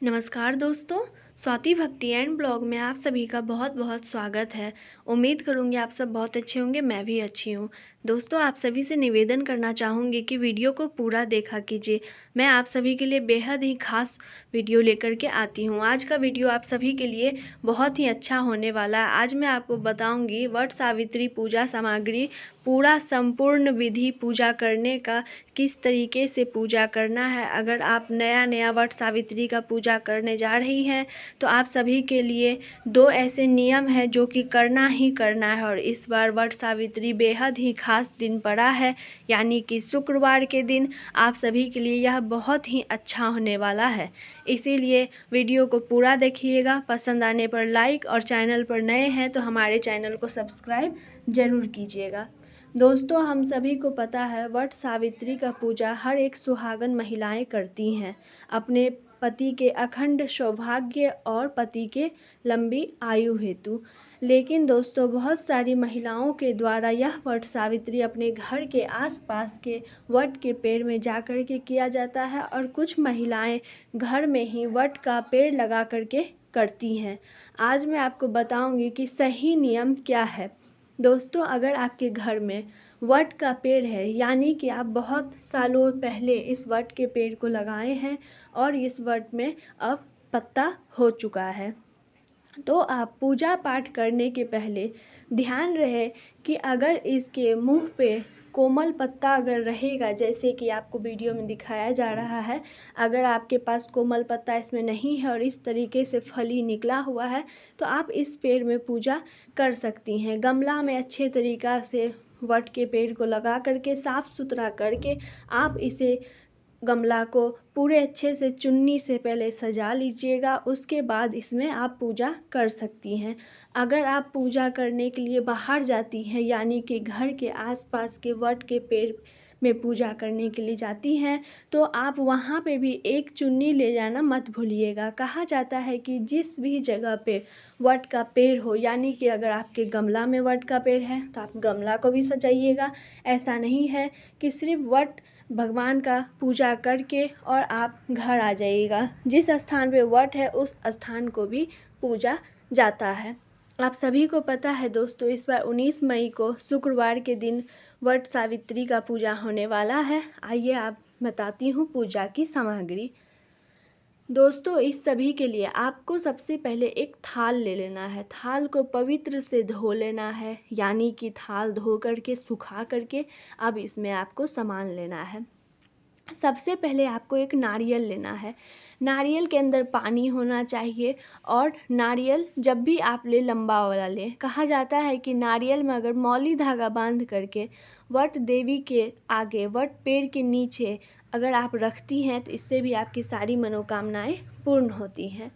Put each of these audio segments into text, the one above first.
नमस्कार दोस्तों, स्वाति भक्ति एंड ब्लॉग में आप सभी का बहुत बहुत स्वागत है। उम्मीद करूंगी आप सब बहुत अच्छे होंगे, मैं भी अच्छी हूँ। दोस्तों, आप सभी से निवेदन करना चाहूँगी कि वीडियो को पूरा देखा कीजिए। मैं आप सभी के लिए बेहद ही खास वीडियो लेकर के आती हूँ। आज का वीडियो आप सभी के लिए बहुत ही अच्छा होने वाला है। आज मैं आपको बताऊँगी वट सावित्री पूजा सामग्री, पूरा संपूर्ण विधि पूजा करने का, किस तरीके से पूजा करना है। अगर आप नया वट सावित्री का पूजा करने जा रही हैं तो आप सभी के लिए 2 ऐसे नियम हैं जो कि करना ही करना है। और इस बार वट सावित्री बेहद ही खास दिन पड़ा है, यानी कि शुक्रवार के दिन आप सभी के लिए यह बहुत ही अच्छा होने वाला है। इसीलिए वीडियो को पूरा देखिएगा। पसंद आने पर लाइक और चैनल पर नए हैं तो हमारे चैनल को सब्सक्राइब जरूर कीजिएगा। दोस्तों, हम सभी को पता है वट सावित्री का पूजा हर एक सुहागन महिलाएं करती हैं अपने पति के अखंड सौभाग्य और पति के लंबी आयु हेतु। लेकिन दोस्तों, बहुत सारी महिलाओं के द्वारा यह वट सावित्री अपने घर के आसपास के वट के पेड़ में जाकर के किया जाता है, और कुछ महिलाएं घर में ही वट का पेड़ लगा करके करती हैं। आज मैं आपको बताऊंगी कि सही नियम क्या है। दोस्तों, अगर आपके घर में वट का पेड़ है, यानी कि आप बहुत सालों पहले इस वट के पेड़ को लगाए हैं और इस वट में अब पत्ता हो चुका है, तो आप पूजा पाठ करने के पहले ध्यान रहे कि अगर इसके मुंह पे कोमल पत्ता अगर रहेगा, जैसे कि आपको वीडियो में दिखाया जा रहा है, अगर आपके पास कोमल पत्ता इसमें नहीं है और इस तरीके से फली निकला हुआ है, तो आप इस पेड़ में पूजा कर सकती हैं। गमला में अच्छे तरीक़ा से वट के पेड़ को लगा करके साफ सुथरा करके आप इसे गमला को पूरे अच्छे से चुन्नी से पहले सजा लीजिएगा। उसके बाद इसमें आप पूजा कर सकती हैं। अगर आप पूजा करने के लिए बाहर जाती हैं, यानी कि घर के आसपास के वट के पेड़ में पूजा करने के लिए जाती हैं, तो आप वहाँ पे भी एक चुन्नी ले जाना मत भूलिएगा। कहा जाता है कि जिस भी जगह पे वट का पेड़ हो, यानी कि अगर आपके गमला में वट का पेड़ है तो आप गमला को भी सजाइएगा। ऐसा नहीं है कि सिर्फ वट भगवान का पूजा करके और आप घर आ जाइएगा। जिस स्थान पे वट है उस स्थान को भी पूजा जाता है। आप सभी को पता है दोस्तों, इस बार 19 मई को शुक्रवार के दिन वट सावित्री का पूजा होने वाला है। आइए आप बताती हूँ पूजा की सामग्री। दोस्तों, इस सभी के लिए आपको सबसे पहले एक थाल ले लेना है। थाल को पवित्र से धो लेना है, यानी कि थाल धो करके सुखा करके अब इसमें आपको सामान लेना है। सबसे पहले आपको एक नारियल लेना है। नारियल के अंदर पानी होना चाहिए, और नारियल जब भी आप ले लंबा वाला लें। कहा जाता है कि नारियल में अगर मौली धागा बांध करके वट देवी के आगे, वट पेड़ के नीचे अगर आप रखती हैं तो इससे भी आपकी सारी मनोकामनाएं पूर्ण होती हैं।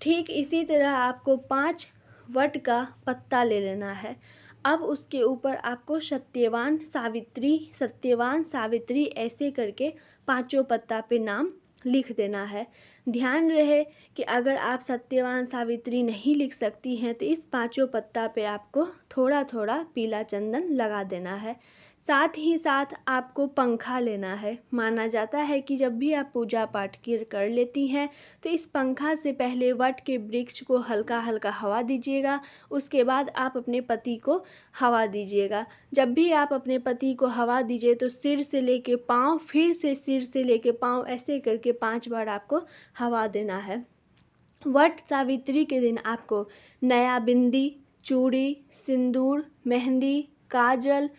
ठीक इसी तरह आपको 5 वट का पत्ता ले लेना है। अब उसके ऊपर आपको सत्यवान सावित्री ऐसे करके 5 पत्ता पे नाम लिख देना है। ध्यान रहे कि अगर आप सत्यवान सावित्री नहीं लिख सकती हैं तो इस 5 पत्ता पे आपको थोड़ा थोड़ा पीला चंदन लगा देना है। साथ ही साथ आपको पंखा लेना है। माना जाता है कि जब भी आप पूजा पाठ कर लेती हैं तो इस पंखा से पहले वट के वृक्ष को हल्का हल्का हवा दीजिएगा। उसके बाद आप अपने पति को हवा दीजिएगा। जब भी आप अपने पति को हवा दीजिए तो सिर से लेके पाँव, फिर से सिर से लेके पाँव, ऐसे करके 5 बार आपको हवा देना है। वट सावित्री के दिन आपको नया बिंदी, चूड़ी, सिंदूर, मेहंदी, काजल,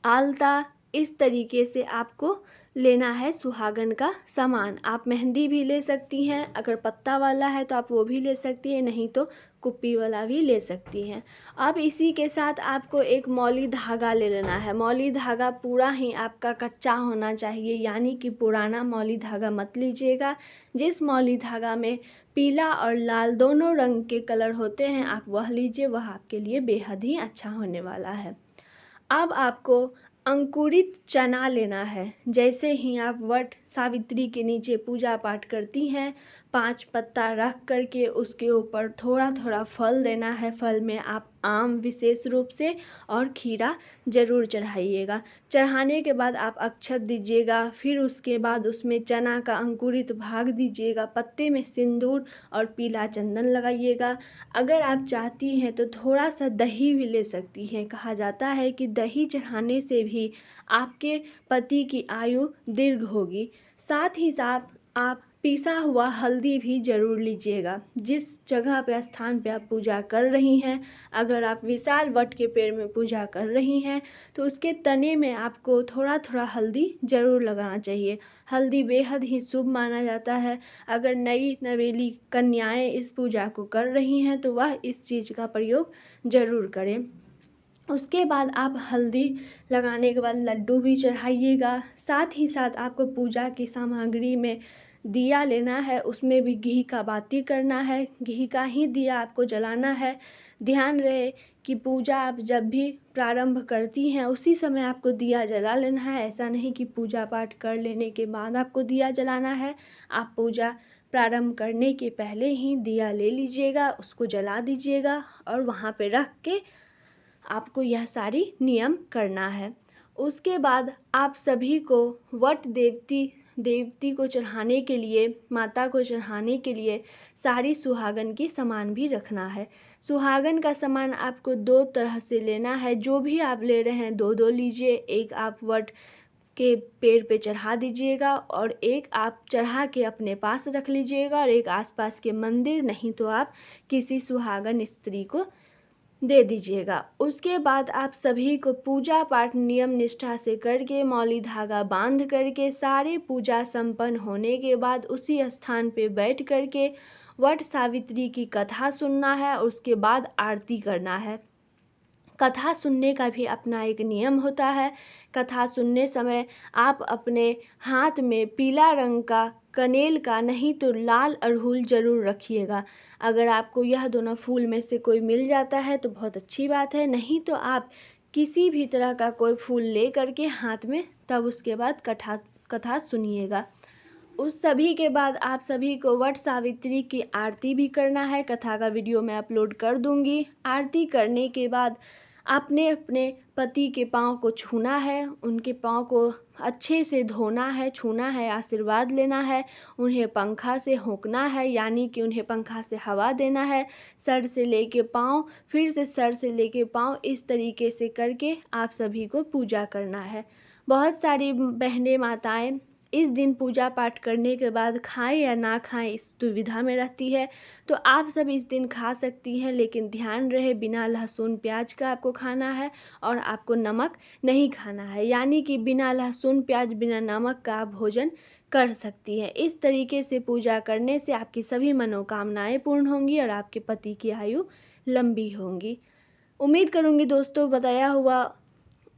आलता, इस तरीके से आपको लेना है सुहागन का सामान। आप मेहंदी भी ले सकती हैं, अगर पत्ता वाला है तो आप वो भी ले सकती हैं, नहीं तो कुप्पी वाला भी ले सकती हैं। अब इसी के साथ आपको एक मौली धागा ले लेना है। मौली धागा पूरा ही आपका कच्चा होना चाहिए, यानी कि पुराना मौली धागा मत लीजिएगा। जिस मौली धागा में पीला और लाल दोनों रंग के कलर होते हैं आप वह लीजिए, वह आपके लिए बेहद ही अच्छा होने वाला है। अब आपको अंकुरित चना लेना है। जैसे ही आप वट सावित्री के नीचे पूजा पाठ करती हैं, 5 पत्ता रख करके उसके ऊपर थोड़ा थोड़ा फल देना है। फल में आप आम विशेष रूप से और खीरा ज़रूर चढ़ाइएगा। चढ़ाने के बाद आप अक्षत दीजिएगा, फिर उसके बाद उसमें चना का अंकुरित भाग दीजिएगा, पत्ते में सिंदूर और पीला चंदन लगाइएगा। अगर आप चाहती हैं तो थोड़ा सा दही भी ले सकती हैं। कहा जाता है कि दही चढ़ाने से भी आपके पति की आयु दीर्घ होगी। साथ ही साथ आप पिसा हुआ हल्दी भी जरूर लीजिएगा। जिस जगह पे स्थान पे आप पूजा कर रही हैं, अगर आप विशाल वट के पेड़ में पूजा कर रही हैं तो उसके तने में आपको थोड़ा थोड़ा हल्दी जरूर लगाना चाहिए। हल्दी बेहद ही शुभ माना जाता है। अगर नई नवेली कन्याएं इस पूजा को कर रही हैं तो वह इस चीज़ का प्रयोग जरूर करें। उसके बाद आप हल्दी लगाने के बाद लड्डू भी चढ़ाइएगा। साथ ही साथ आपको पूजा की सामग्री में दिया लेना है, उसमें भी घी का बाती करना है। घी का ही दिया आपको जलाना है। ध्यान रहे कि पूजा आप जब भी प्रारंभ करती हैं उसी समय आपको दिया जला लेना है। ऐसा नहीं कि पूजा पाठ कर लेने के बाद आपको दिया जलाना है। आप पूजा प्रारंभ करने के पहले ही दिया ले लीजिएगा, उसको जला दीजिएगा और वहाँ पे रख के आपको यह सारी नियम करना है। उसके बाद आप सभी को वट देवती को चढ़ाने के लिए, माता को चढ़ाने के लिए सारी सुहागन की सामान भी रखना है। सुहागन का सामान आपको 2 तरह से लेना है। जो भी आप ले रहे हैं 2-2 लीजिए। एक आप वट के पेड़ पे चढ़ा दीजिएगा और एक आप चढ़ा के अपने पास रख लीजिएगा और एक आसपास के मंदिर, नहीं तो आप किसी सुहागन स्त्री को दे दीजिएगा। उसके बाद आप सभी को पूजा पाठ नियम निष्ठा से करके, मौली धागा बांध करके, सारे पूजा संपन्न होने के बाद उसी स्थान पे बैठ करके वट सावित्री की कथा सुनना है और उसके बाद आरती करना है। कथा सुनने का भी अपना एक नियम होता है। कथा सुनने समय आप अपने हाथ में पीला रंग का, कनेल का, नहीं तो लाल अड़हुल जरूर रखिएगा। अगर आपको यह दोनों फूल में से कोई मिल जाता है तो बहुत अच्छी बात है, नहीं तो आप किसी भी तरह का कोई फूल ले करके हाथ में, तब उसके बाद कथा सुनिएगा। उस सभी के बाद आप सभी को वट सावित्री की आरती भी करना है। कथा का वीडियो मैं अपलोड कर दूंगी। आरती करने के बाद आपने अपने पति के पाँव को छूना है, उनके पाँव को अच्छे से धोना है, छूना है, आशीर्वाद लेना है, उन्हें पंखा से होंकना है, यानी कि उन्हें पंखा से हवा देना है। सर से लेके पाँव, फिर से सर से लेके पाँव, इस तरीके से करके आप सभी को पूजा करना है। बहुत सारी बहनें, माताएं इस दिन पूजा पाठ करने के बाद खाएं या ना खाएं इस दुविधा में रहती है, तो आप सब इस दिन खा सकती हैं, लेकिन ध्यान रहे बिना लहसुन प्याज का आपको खाना है और आपको नमक नहीं खाना है। यानी कि बिना लहसुन प्याज, बिना नमक का आप भोजन कर सकती हैं। इस तरीके से पूजा करने से आपकी सभी मनोकामनाएं पूर्ण होंगी और आपके पति की आयु लंबी होंगी। उम्मीद करूंगी दोस्तों बताया हुआ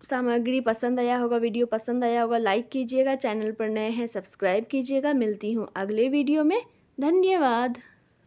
सामग्री पसंद आया होगा, वीडियो पसंद आया होगा। लाइक कीजिएगा, चैनल पर नए हैं सब्सक्राइब कीजिएगा। मिलती हूँ अगले वीडियो में। धन्यवाद।